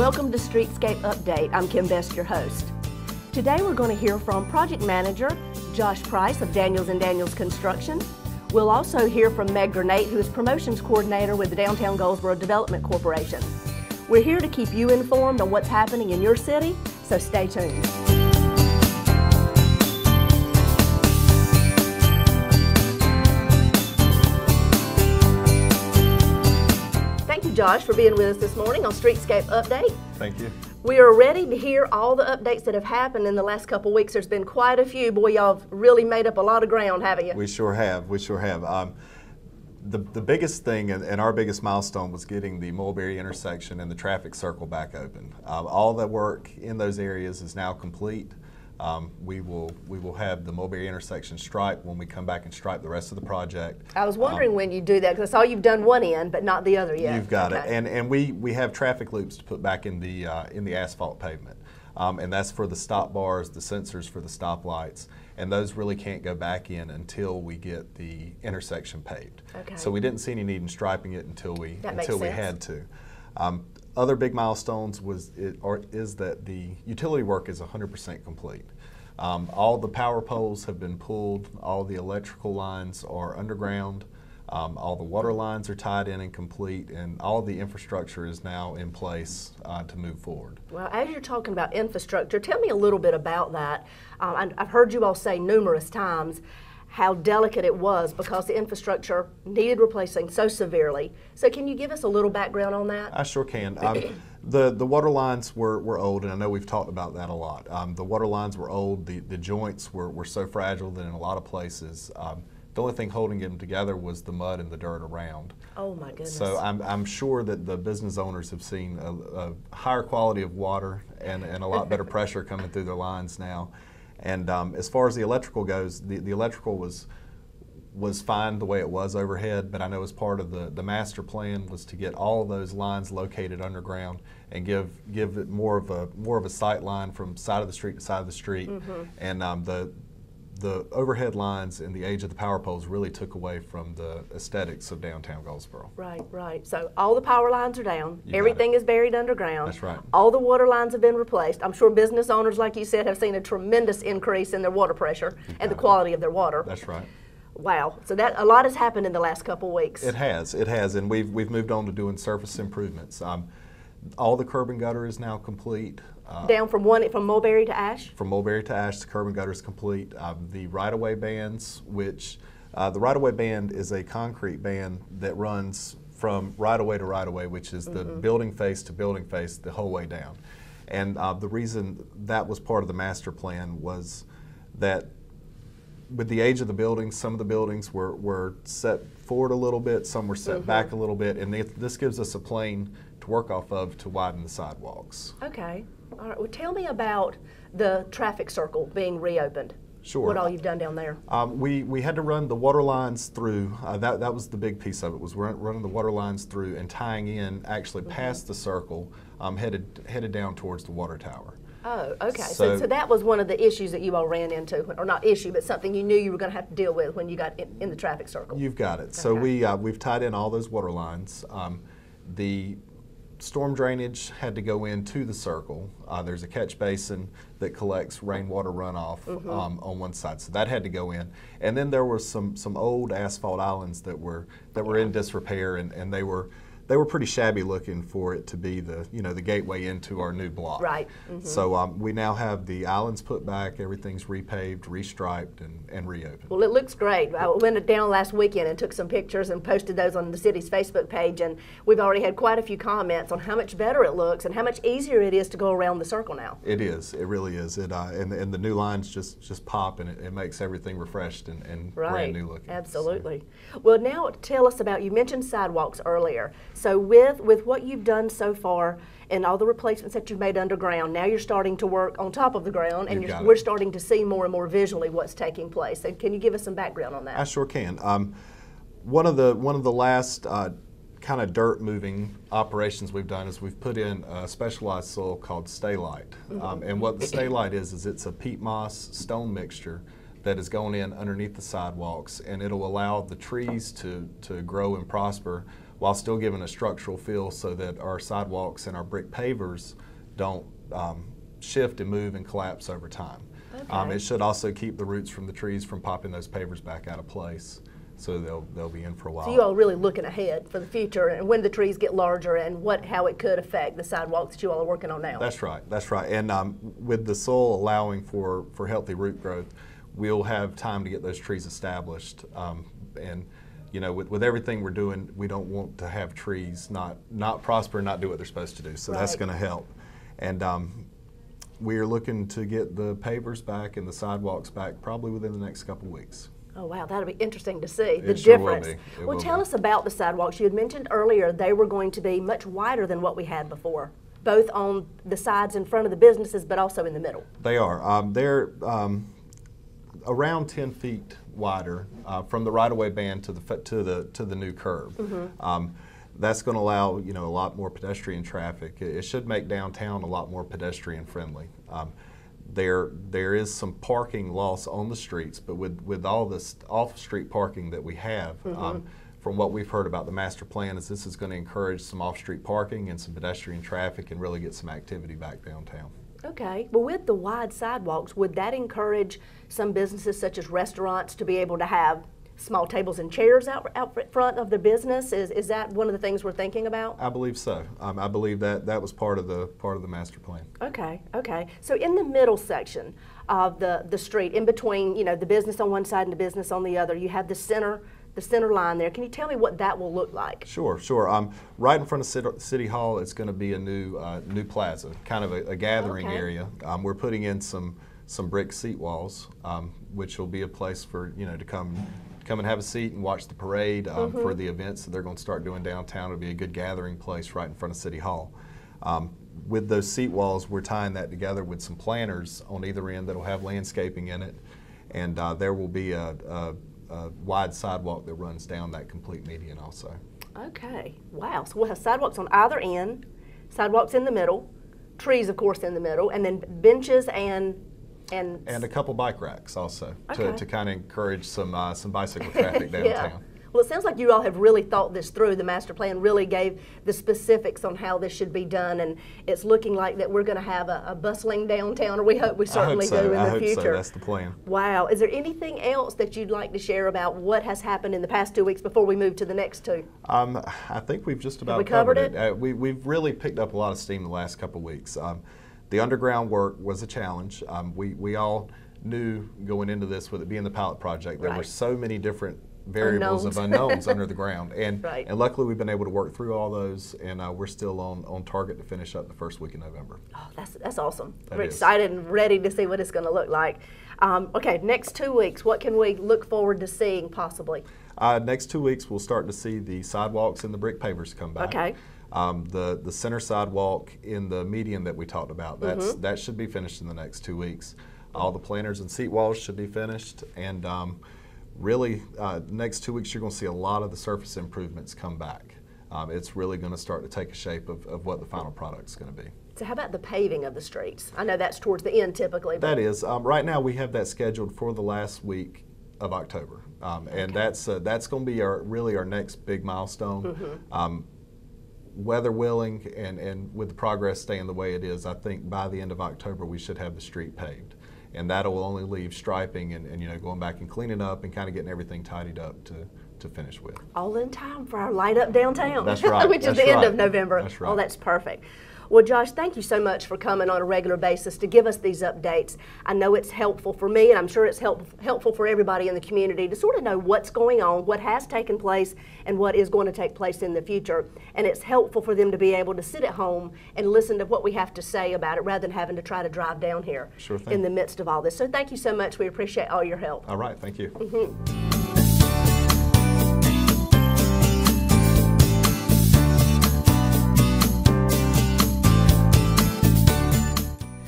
Welcome to Streetscape Update. I'm Kim Best, your host. Today we're going to hear from Project Manager Josh Price of Daniels & Daniels Construction. We'll also hear from Meg Gernaat, who is Promotions Coordinator with the Downtown Goldsboro Development Corporation. We're here to keep you informed on what's happening in your city, so stay tuned. Thank you, Josh, for being with us this morning on Streetscape Update. Thank you. We are ready to hear all the updates that have happened in the last couple of weeks. There's been quite a few. Boy, y'all have really made up a lot of ground, haven't you? We sure have. We sure have. The biggest thing and our biggest milestone was getting the Mulberry intersection and the traffic circle back open. All the work in those areas is now complete. We will have the Mulberry intersection striped when we come back and stripe the rest of the project. I was wondering when you do that, because I saw you've done one end, but not the other yet. You've got it, and we have traffic loops to put back in the asphalt pavement, and that's for the stop bars, the sensors for the stop lights, and those really can't go back in until we get the intersection paved. Okay. So we didn't see any need in striping it until we had to. Other big milestones is that the utility work is 100% complete. All the power poles have been pulled, all the electrical lines are underground, all the water lines are tied in and complete, and all the infrastructure is now in place to move forward. Well, as you're talking about infrastructure, tell me a little bit about that. I've heard you all say numerous times how delicate it was because the infrastructure needed replacing so severely. So can you give us a little background on that? I sure can. The water lines were old, and I know we've talked about that a lot. The water lines were old, the joints were so fragile that in a lot of places, the only thing holding them together was the mud and the dirt around. Oh my goodness. So I'm sure that the business owners have seen a higher quality of water and a lot better pressure coming through their lines now. And as far as the electrical goes, the electrical was fine the way it was overhead, but I know as part of the master plan was to get all of those lines located underground and give it more of a sight line from side of the street to side of the street. Mm-hmm. And the overhead lines and the age of the power poles really took away from the aesthetics of downtown Goldsboro. Right, right. So all the power lines are down. Everything is buried underground. That's right. All the water lines have been replaced. I'm sure business owners, like you said, have seen a tremendous increase in their water pressure and the quality of their water. That's right. Wow. So a lot has happened in the last couple of weeks. It has, and we've moved on to doing surface improvements. All the curb and gutter is now complete. Down from Mulberry to Ash? From Mulberry to Ash, the curb and gutter is complete. The right-of-way bands, which the right-of-way band is a concrete band that runs from right-of-way to right-of-way, which is the building face to building face the whole way down. And the reason that was part of the master plan was that with the age of the buildings, some of the buildings were set forward a little bit, some were set back a little bit, and this gives us a plane to work off of to widen the sidewalks. Okay. All right. Well, tell me about the traffic circle being reopened. Sure. What all you've done down there? We had to run the water lines through. That was the big piece of it, was running the water lines through and tying in actually past the circle, headed down towards the water tower. Oh, okay. So that was one of the issues that you all ran into, or not issue, but something you knew you were going to have to deal with when you got in the traffic circle. You've got it. So we've tied in all those water lines. The storm drainage had to go into the circle. There's a catch basin that collects rainwater runoff on one side, so that had to go in. And then there were some old asphalt islands that were in disrepair, and they were pretty shabby looking for it to be the gateway into our new block. Right. So we now have the islands put back, everything's repaved, restriped, and reopened. Well, it looks great. I went down last weekend and took some pictures and posted those on the city's Facebook page, and we've already had quite a few comments on how much better it looks and how much easier it is to go around the circle now. It is. It really is. And the new lines just pop, and it makes everything refreshed and brand new looking. Absolutely. So. Well, now tell us about, you mentioned sidewalks earlier. So with what you've done so far and all the replacements that you've made underground, now you're starting to work on top of the ground, and we're starting to see more and more visually what's taking place. So can you give us some background on that? I sure can. One of the last kind of dirt moving operations we've done is we've put in a specialized soil called Stay-Lite. And what the Stay-Lite is it's a peat moss stone mixture that is going in underneath the sidewalks, and it'll allow the trees to grow and prosper while still giving a structural feel so that our sidewalks and our brick pavers don't shift and move and collapse over time. Okay. It should also keep the roots from the trees from popping those pavers back out of place, so they'll be in for a while. So you all really looking ahead for the future and when the trees get larger and how it could affect the sidewalks that you all are working on now. That's right, that's right. And with the soil allowing for healthy root growth, we'll have time to get those trees established. And you know, with everything we're doing, we don't want to have trees not prosper and not do what they're supposed to do. So that's going to help. And we are looking to get the pavers back and the sidewalks back probably within the next couple of weeks. Oh wow, that'll be interesting to see the It sure will difference. be. Well, tell us about the sidewalks. You had mentioned earlier they were going to be much wider than what we had before, both on the sides in front of the businesses, but also in the middle. They are. They're around 10 feet wider from the right-of-way band to the new curb. Mm-hmm. That's going to allow, you know, a lot more pedestrian traffic. It should make downtown a lot more pedestrian friendly. There is some parking loss on the streets, but with all this off-street parking that we have, from what we've heard about the master plan, is this is going to encourage some off-street parking and some pedestrian traffic and really get some activity back downtown. Okay, well with the wide sidewalks, would that encourage some businesses such as restaurants to be able to have small tables and chairs out front of their business? Is that one of the things we're thinking about? I believe so. I believe that was part of the master plan. Okay, okay. So in the middle section of the street, in between, you know, the business on one side and the business on the other, you have the center line there. Can you tell me what that will look like? Sure, sure. Right in front of City Hall, it's going to be a new plaza, kind of a gathering area. We're putting in some brick seat walls, which will be a place for, you know, to come and have a seat and watch the parade for the events that they're going to start doing downtown. It'll be a good gathering place right in front of City Hall. With those seat walls, we're tying that together with some planters on either end that'll have landscaping in it, and there will be a wide sidewalk that runs down that complete median also. Okay, wow. So we'll have sidewalks on either end, sidewalks in the middle, trees, of course, in the middle, and then benches and a couple bike racks also, okay, to kind of encourage some bicycle traffic downtown. Yeah. Well, it sounds like you all have really thought this through. The master plan really gave the specifics on how this should be done, and it's looking like that we're going to have a bustling downtown, or we certainly do in the future. So. That's the plan. Wow. Is there anything else that you'd like to share about what has happened in the past 2 weeks before we move to the next two? I think we've just about covered it. We've really picked up a lot of steam the last couple of weeks. The underground work was a challenge. We all knew going into this, with it being the pilot project, there were so many different variables of unknowns under the ground, and luckily we've been able to work through all those, and we're still on target to finish up the first week in November. Oh, that's awesome. We're excited and ready to see what it's going to look like. Okay, next 2 weeks, what can we look forward to seeing possibly? Next 2 weeks we'll start to see the sidewalks and the brick pavers come back. Okay. The center sidewalk in the median that we talked about, that should be finished in the next 2 weeks. All the planters and seat walls should be finished, and really, next 2 weeks you're going to see a lot of the surface improvements come back. It's really going to start to take a shape of what the final product's going to be. So how about the paving of the streets? I know that's towards the end typically. That is. Right now we have that scheduled for the last week of October, and that's going to be really our next big milestone. Weather willing, and with the progress staying the way it is, I think by the end of October we should have the street paved. And that'll only leave striping and you know, going back and cleaning up and kind of getting everything tidied up to finish with. All in time for our Light Up Downtown. That's right. Which is the end of November. That's right. Oh, that's perfect. Well, Josh, thank you so much for coming on a regular basis to give us these updates. I know it's helpful for me, and I'm sure it's helpful for everybody in the community to sort of know what's going on, what has taken place, and what is going to take place in the future. And it's helpful for them to be able to sit at home and listen to what we have to say about it rather than having to try to drive down here in the midst of all this. So thank you so much. We appreciate all your help. All right. Thank you.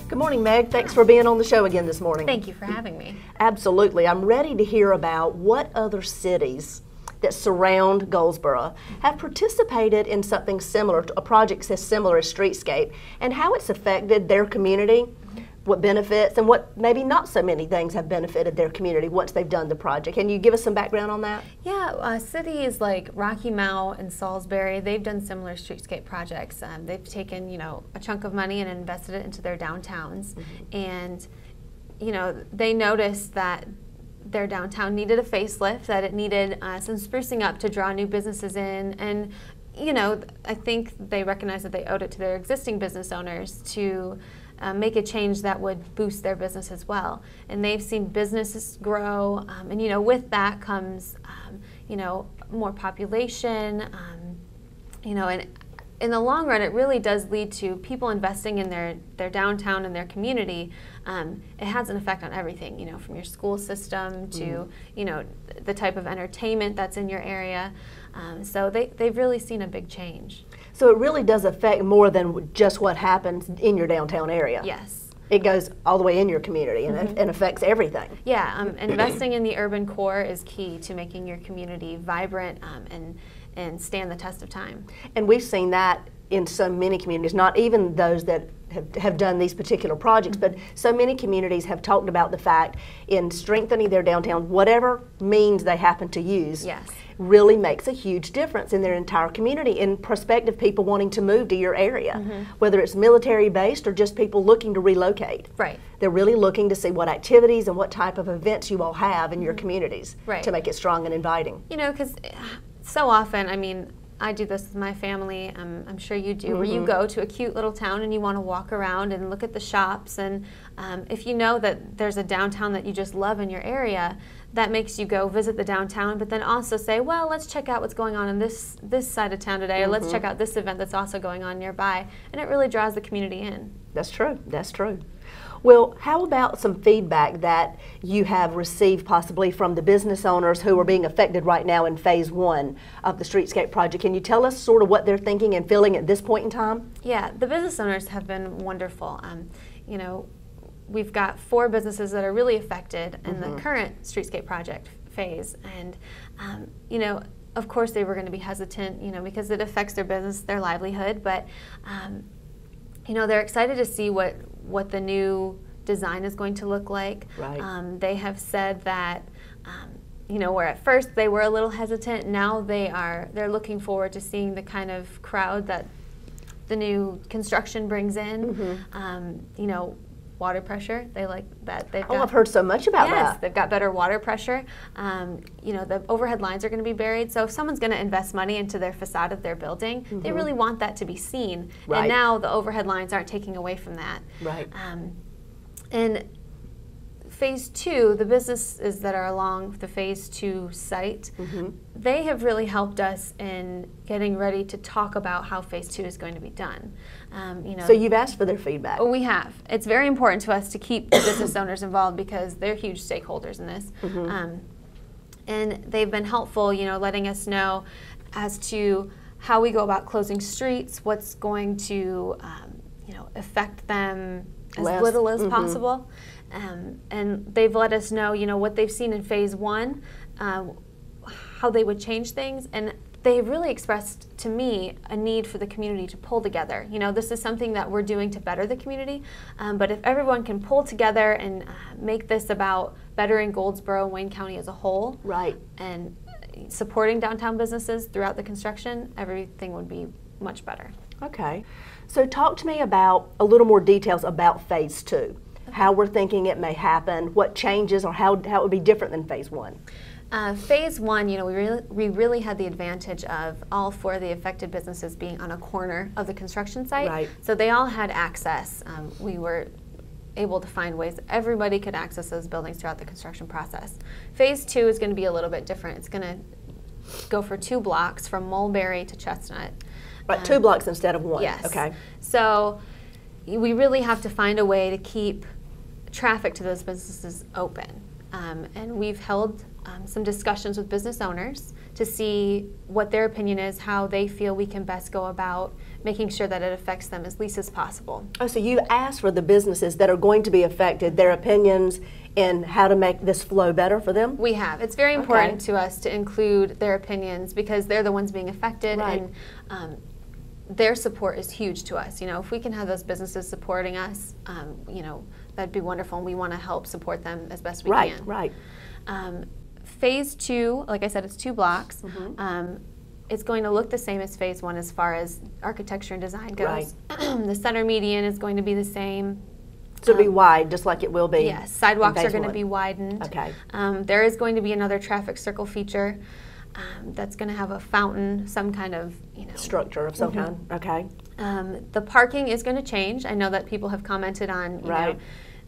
Good morning, Meg. Thanks for being on the show again this morning. Thank you for having me. Absolutely. I'm ready to hear about what other cities that surround Goldsboro have participated in something similar, a project as similar as Streetscape, and how it's affected their community. what benefits and what maybe not so many things have benefited their community once they've done the project. Can you give us some background on that? Yeah, cities like Rocky Mount and Salisbury, they've done similar streetscape projects. They've taken, a chunk of money and invested it into their downtowns. And, they noticed that their downtown needed a facelift, that it needed some sprucing up to draw new businesses in. And, I think they recognized that they owed it to their existing business owners to make a change that would boost their business as well. And they've seen businesses grow, and with that comes, more population, and in the long run, it really does lead to people investing in their downtown and their community. It has an effect on everything, from your school system to, the type of entertainment that's in your area. So they've really seen a big change. So it really does affect more than just what happens in your downtown area. Yes. It goes all the way in your community and affects everything. Yeah, investing in the urban core is key to making your community vibrant and stand the test of time. And we've seen that in so many communities, not even those that have done these particular projects, but so many communities have talked about the fact in strengthening their downtown, whatever means they happen to use, really makes a huge difference in their entire community, in prospective people wanting to move to your area, whether it's military based or just people looking to relocate. Right. They're really looking to see what activities and what type of events you all have in your communities to make it strong and inviting. Because so often, I do this with my family, I'm sure you do, where you go to a cute little town and you want to walk around and look at the shops, and if you know that there's a downtown that you just love in your area, that makes you go visit the downtown, but then also say, well, let's check out what's going on in this side of town today, or let's check out this event that's also going on nearby, and it really draws the community in. That's true, that's true. Well, how about some feedback that you have received possibly from the business owners who are being affected right now in phase 1 of the Streetscape project? Can you tell us sort of what they're thinking and feeling at this point in time? Yeah, the business owners have been wonderful. We've got 4 businesses that are really affected in the current Streetscape project phase, and of course they were going to be hesitant, because it affects their business, their livelihood, but they're excited to see what the new design is going to look like. Right. They have said that where at first they were a little hesitant, now they're looking forward to seeing the kind of crowd that the new construction brings in. Water pressure, they like that. I've heard so much about that. Yes, they've got better water pressure. The overhead lines are going to be buried, so if someone's going to invest money into their facade of their building, they really want that to be seen. Right. And now the overhead lines aren't taking away from that. Right. And phase 2, the businesses that are along the phase 2 site, they have really helped us in getting ready to talk about how phase 2 is going to be done. So you've asked for their feedback. We have. It's very important to us to keep the business owners involved because they're huge stakeholders in this. And they've been helpful, letting us know as to how we go about closing streets, what's going to, affect them as little as possible. And they've let us know, what they've seen in phase 1, how they would change things, and they've really expressed to me a need for the community to pull together. This is something that we're doing to better the community, but if everyone can pull together and make this about bettering Goldsboro and Wayne County as a whole, right, and supporting downtown businesses throughout the construction, everything would be much better. Okay, so talk to me about a little more details about phase 2. How we're thinking it may happen, what changes, or how it would be different than phase 1. Phase 1, we really had the advantage of all 4 of the affected businesses being on a corner of the construction site. Right. So they all had access. We were able to find ways that everybody could access those buildings throughout the construction process. Phase 2 is going to be a little bit different. It's going to go for 2 blocks from Mulberry to Chestnut. Right, 2 blocks instead of 1. Yes. Okay. So we really have to find a way to keep traffic to those businesses open. And we've held some discussions with business owners to see what their opinion is, how they feel we can best go about making sure that it affects them as least as possible. Oh, so you asked for the businesses that are going to be affected, their opinions and how to make this flow better for them? We have. It's very important to us to include their opinions because they're the ones being affected, and their support is huge to us. If we can have those businesses supporting us, that'd be wonderful, and we want to help support them as best we Right, can. right. Phase 2, like I said, it's 2 blocks. It's going to look the same as Phase 1 as far as architecture and design goes. Right. The center median is going to be the same. So it'll be wide, just like it will be. Yes, sidewalks in are phase going to one. be widened. Okay. There is going to be another traffic circle feature that's going to have a fountain, some kind of Structure of some kind. Okay. The parking is going to change. I know that people have commented on you Right. know,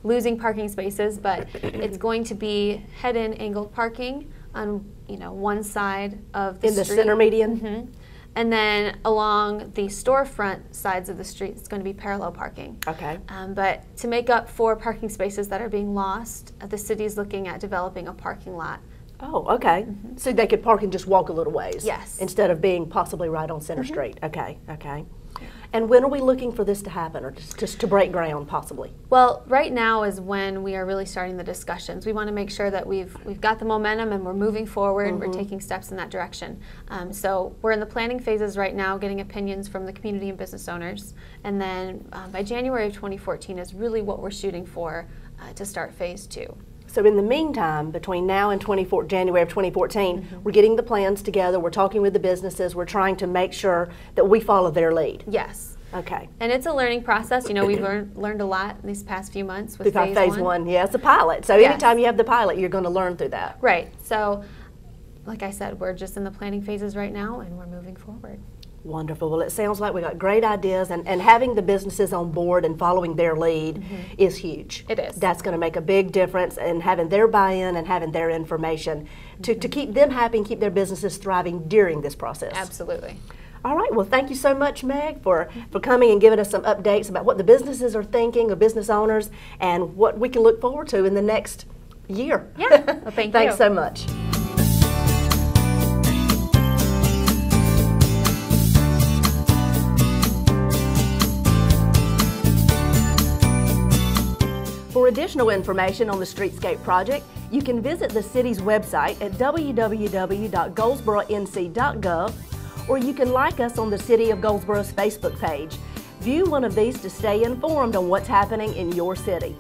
losing parking spaces, but it's going to be head-in angled parking on one side of the In the street. center median. And then along the storefront sides of the street, it's going to be parallel parking. Okay. But to make up for parking spaces that are being lost, the city is looking at developing a parking lot. Oh, okay. So they could park and just walk a little ways. Yes. Instead of being possibly right on Center Street. Okay, okay. And when are we looking for this to happen, or just to break ground, possibly? Well, right now is when we are really starting the discussions. We want to make sure that we've got the momentum and we're moving forward. We're taking steps in that direction. So we're in the planning phases right now, getting opinions from the community and business owners. And then by January of 2014 is really what we're shooting for to start Phase 2. So in the meantime, between now and January of 2014, we're getting the plans together, we're talking with the businesses, we're trying to make sure that we follow their lead. Yes. Okay. And it's a learning process. We've learned a lot in these past few months with Through Phase 1. Yeah, it's a pilot. So Yes. anytime you have the pilot, you're going to learn through that. Right. So, like I said, we're just in the planning phases right now, and we're moving forward. Wonderful. Well, it sounds like we got great ideas, and having the businesses on board and following their lead is huge. It is. That's going to make a big difference, and having their buy-in and having their information to keep them happy and keep their businesses thriving during this process. Absolutely. All right. Well, thank you so much, Meg, for coming and giving us some updates about what the businesses are thinking, or business owners, and what we can look forward to in the next year. Yeah. Well, thank you. Thanks so much. For additional information on the Streetscape project, you can visit the city's website at www.goldsboronc.gov, or you can like us on the City of Goldsboro's Facebook page. View one of these to stay informed on what's happening in your city.